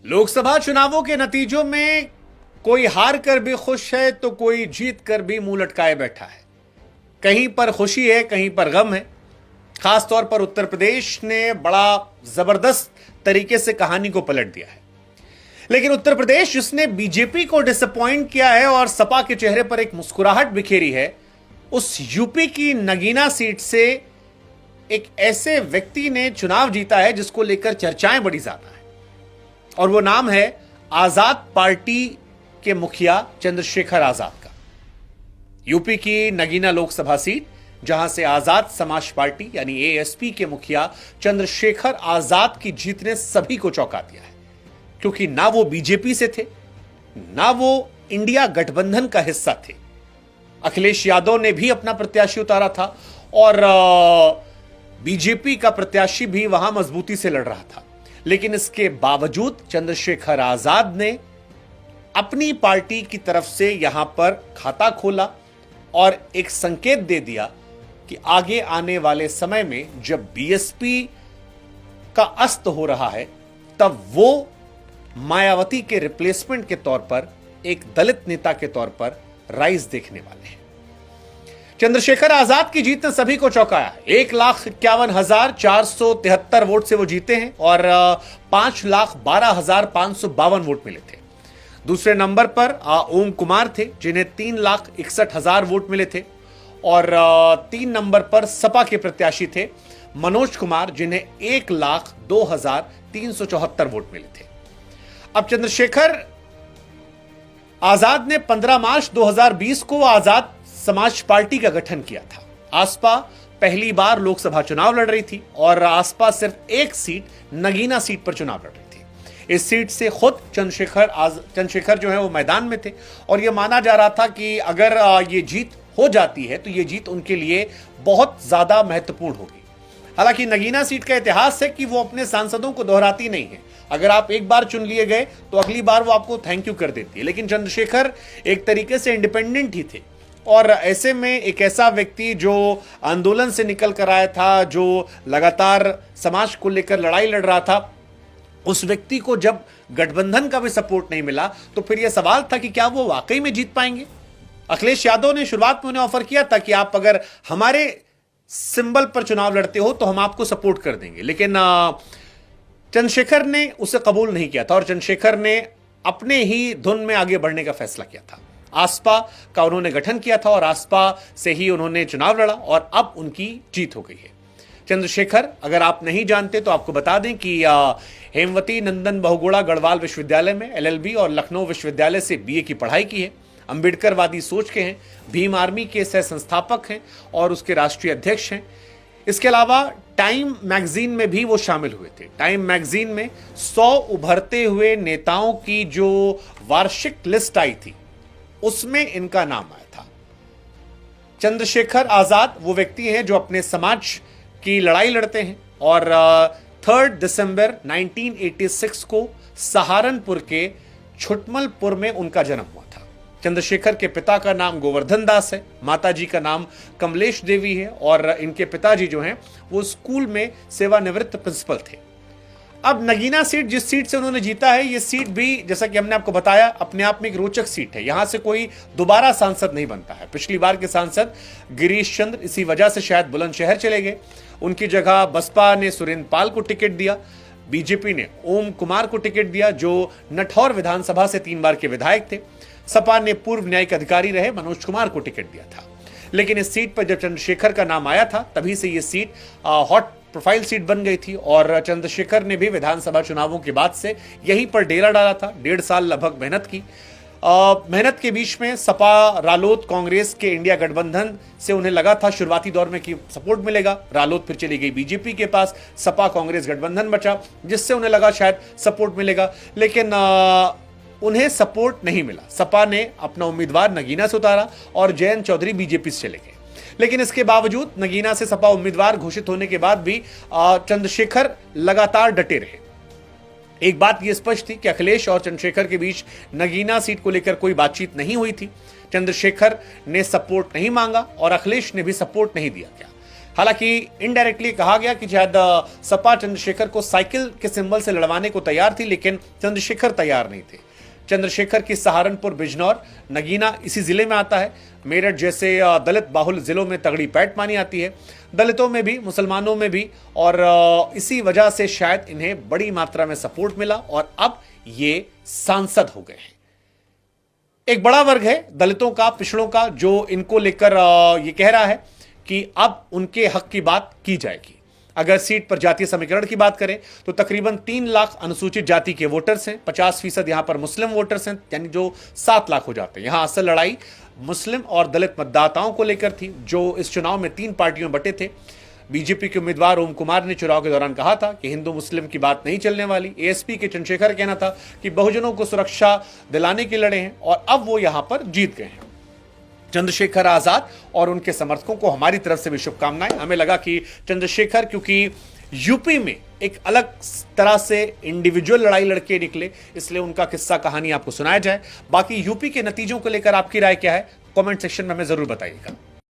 लोकसभा चुनावों के नतीजों में कोई हार कर भी खुश है तो कोई जीत कर भी मुंह लटकाए बैठा है। कहीं पर खुशी है, कहीं पर गम है। खासतौर पर उत्तर प्रदेश ने बड़ा जबरदस्त तरीके से कहानी को पलट दिया है। लेकिन उत्तर प्रदेश जिसने बीजेपी को डिसअपॉइंट किया है और सपा के चेहरे पर एक मुस्कुराहट बिखेरी है, उस यूपी की नगीना सीट से एक ऐसे व्यक्ति ने चुनाव जीता है जिसको लेकर चर्चाएं बड़ी ज्यादा है, और वो नाम है आजाद पार्टी के मुखिया चंद्रशेखर आजाद का। यूपी की नगीना लोकसभा सीट, जहां से आजाद समाज पार्टी यानी एएसपी के मुखिया चंद्रशेखर आजाद की जीत ने सभी को चौंका दिया है, क्योंकि ना वो बीजेपी से थे, ना वो इंडिया गठबंधन का हिस्सा थे। अखिलेश यादव ने भी अपना प्रत्याशी उतारा था और बीजेपी का प्रत्याशी भी वहां मजबूती से लड़ रहा था। लेकिन इसके बावजूद चंद्रशेखर आजाद ने अपनी पार्टी की तरफ से यहां पर खाता खोला और एक संकेत दे दिया कि आगे आने वाले समय में जब बीएसपी का अस्त हो रहा है, तब वो मायावती के रिप्लेसमेंट के तौर पर एक दलित नेता के तौर पर राइज देखने वाले हैं। चंद्रशेखर आजाद की जीत ने सभी को चौंकाया। 1,51,473 वोट से वो जीते हैं और 5,12,552 वोट मिले थे। दूसरे नंबर पर ओम कुमार थे, जिन्हें 3,61,000 वोट मिले थे, और 3 नंबर पर सपा के प्रत्याशी थे मनोज कुमार, जिन्हें 1,02,374 वोट मिले थे। अब चंद्रशेखर आजाद ने 15 मार्च 2020 को आजाद समाज पार्टी का गठन किया था। आसपा पहली बार लोकसभा चुनाव लड़ रही थी और आसपा सिर्फ एक सीट, नगीना सीट पर चुनाव लड़ रही थी। इस सीट से खुद चंद्रशेखर जो है वो मैदान में थे और यह माना जा रहा था कि अगर ये जीत हो जाती है तो ये जीत उनके लिए बहुत ज्यादा महत्वपूर्ण होगी। हालांकि नगीना सीट का इतिहास है कि वो अपने सांसदों को दोहराती नहीं है। अगर आप एक बार चुन लिए गए तो अगली बार वो आपको थैंक यू कर देती है। लेकिन चंद्रशेखर एक तरीके से इंडिपेंडेंट ही थे और ऐसे में एक ऐसा व्यक्ति जो आंदोलन से निकल कर आया था, जो लगातार समाज को लेकर लड़ाई लड़ रहा था, उस व्यक्ति को जब गठबंधन का भी सपोर्ट नहीं मिला तो फिर यह सवाल था कि क्या वो वाकई में जीत पाएंगे। अखिलेश यादव ने शुरुआत में उन्हें ऑफर किया था कि आप अगर हमारे सिंबल पर चुनाव लड़ते हो तो हम आपको सपोर्ट कर देंगे, लेकिन चंद्रशेखर ने उसे कबूल नहीं किया था और चंद्रशेखर ने अपने ही धुन में आगे बढ़ने का फैसला किया था। आसपा का उन्होंने गठन किया था और आसपा से ही उन्होंने चुनाव लड़ा और अब उनकी जीत हो गई है। चंद्रशेखर, अगर आप नहीं जानते तो आपको बता दें कि हेमवती नंदन बहुगुणा गढ़वाल विश्वविद्यालय में एलएलबी और लखनऊ विश्वविद्यालय से बीए की पढ़ाई की है। अंबेडकरवादी सोच के हैं, भीम आर्मी के सह संस्थापक हैं और उसके राष्ट्रीय अध्यक्ष हैं। इसके अलावा टाइम मैगजीन में भी वो शामिल हुए थे। टाइम मैगजीन में 100 उभरते हुए नेताओं की जो वार्षिक लिस्ट आई थी उसमें इनका नाम आया था। चंद्रशेखर आजाद वो व्यक्ति हैं जो अपने समाज की लड़ाई लड़ते हैं और 3 दिसंबर 1986 को सहारनपुर के छुटमलपुर में उनका जन्म हुआ था। चंद्रशेखर के पिता का नाम गोवर्धन दास है, माताजी का नाम कमलेश देवी है और इनके पिताजी जो हैं वो स्कूल में सेवानिवृत्त प्रिंसिपल थे। अब नगीना सीट, जिस सीट से उन्होंने जीता है, ये सीट भी जैसा कि हमने आपको बताया अपने आप में एक रोचक सीट है। यहां से कोई दोबारा सांसद नहीं बनता है। पिछली बार के सांसद गिरीश चंद्र इसी वजह से शायद बुलंदशहर चले गए। उनकी जगह बसपा ने सुरेंद्र पाल को टिकट दिया, बीजेपी ने ओम कुमार को टिकट दिया जो नठौर विधानसभा से 3 बार के विधायक थे। सपा ने पूर्व न्यायिक अधिकारी रहे मनोज कुमार को टिकट दिया था। लेकिन इस सीट पर जब चंद्रशेखर का नाम आया था तभी से यह सीट हॉट प्रोफाइल सीट बन गई थी और चंद्रशेखर ने भी विधानसभा चुनावों के बाद से यहीं पर डेरा डाला था। 1.5 साल लगभग मेहनत की। मेहनत के बीच में सपा, रालोद, कांग्रेस के इंडिया गठबंधन से उन्हें लगा था शुरुआती दौर में कि सपोर्ट मिलेगा। रालोद फिर चली गई बीजेपी के पास, सपा कांग्रेस गठबंधन बचा जिससे उन्हें लगा शायद सपोर्ट मिलेगा, लेकिन उन्हें सपोर्ट नहीं मिला। सपा ने अपना उम्मीदवार नगीना से उतारा और जयंत चौधरी बीजेपी से चले गए। लेकिन इसके बावजूद नगीना से सपा उम्मीदवार घोषित होने के बाद भी चंद्रशेखर लगातार डटे रहे। एक बात यह स्पष्ट थी कि अखिलेश और चंद्रशेखर के बीच नगीना सीट को लेकर कोई बातचीत नहीं हुई थी। चंद्रशेखर ने सपोर्ट नहीं मांगा और अखिलेश ने भी सपोर्ट नहीं दिया। हालांकि इनडायरेक्टली कहा गया कि शायद सपा चंद्रशेखर को साइकिल के सिंबल से लड़वाने को तैयार थी, लेकिन चंद्रशेखर तैयार नहीं थे। चंद्रशेखर की सहारनपुर, बिजनौर, नगीना इसी जिले में आता है। मेरठ जैसे दलित बाहुल जिलों में तगड़ी पैठ मानी आती है, दलितों में भी, मुसलमानों में भी, और इसी वजह से शायद इन्हें बड़ी मात्रा में सपोर्ट मिला और अब ये सांसद हो गए हैं। एक बड़ा वर्ग है दलितों का, पिछड़ों का, जो इनको लेकर ये कह रहा है कि अब उनके हक की बात की जाएगी। अगर सीट पर जातीय समीकरण की बात करें तो तकरीबन 3 लाख अनुसूचित जाति के वोटर्स हैं, 50% यहां पर मुस्लिम वोटर्स हैं, यानी जो 7 लाख हो जाते हैं। यहां असल लड़ाई मुस्लिम और दलित मतदाताओं को लेकर थी, जो इस चुनाव में 3 पार्टियों में बटे थे। बीजेपी के उम्मीदवार ओम कुमार ने चुनाव के दौरान कहा था कि हिंदू मुस्लिम की बात नहीं चलने वाली। एएसपी के चंद्रशेखर कहना था कि बहुजनों को सुरक्षा दिलाने के लड़े हैं, और अब वो यहां पर जीत गए हैं। चंद्रशेखर आजाद और उनके समर्थकों को हमारी तरफ से भी शुभकामनाएं। हमें लगा कि चंद्रशेखर, क्योंकि यूपी में एक अलग तरह से इंडिविजुअल लड़ाई लड़के निकले, इसलिए उनका किस्सा कहानी आपको सुनाया जाए। बाकी यूपी के नतीजों को लेकर आपकी राय क्या है, कमेंट सेक्शन में हमें जरूर बताइएगा।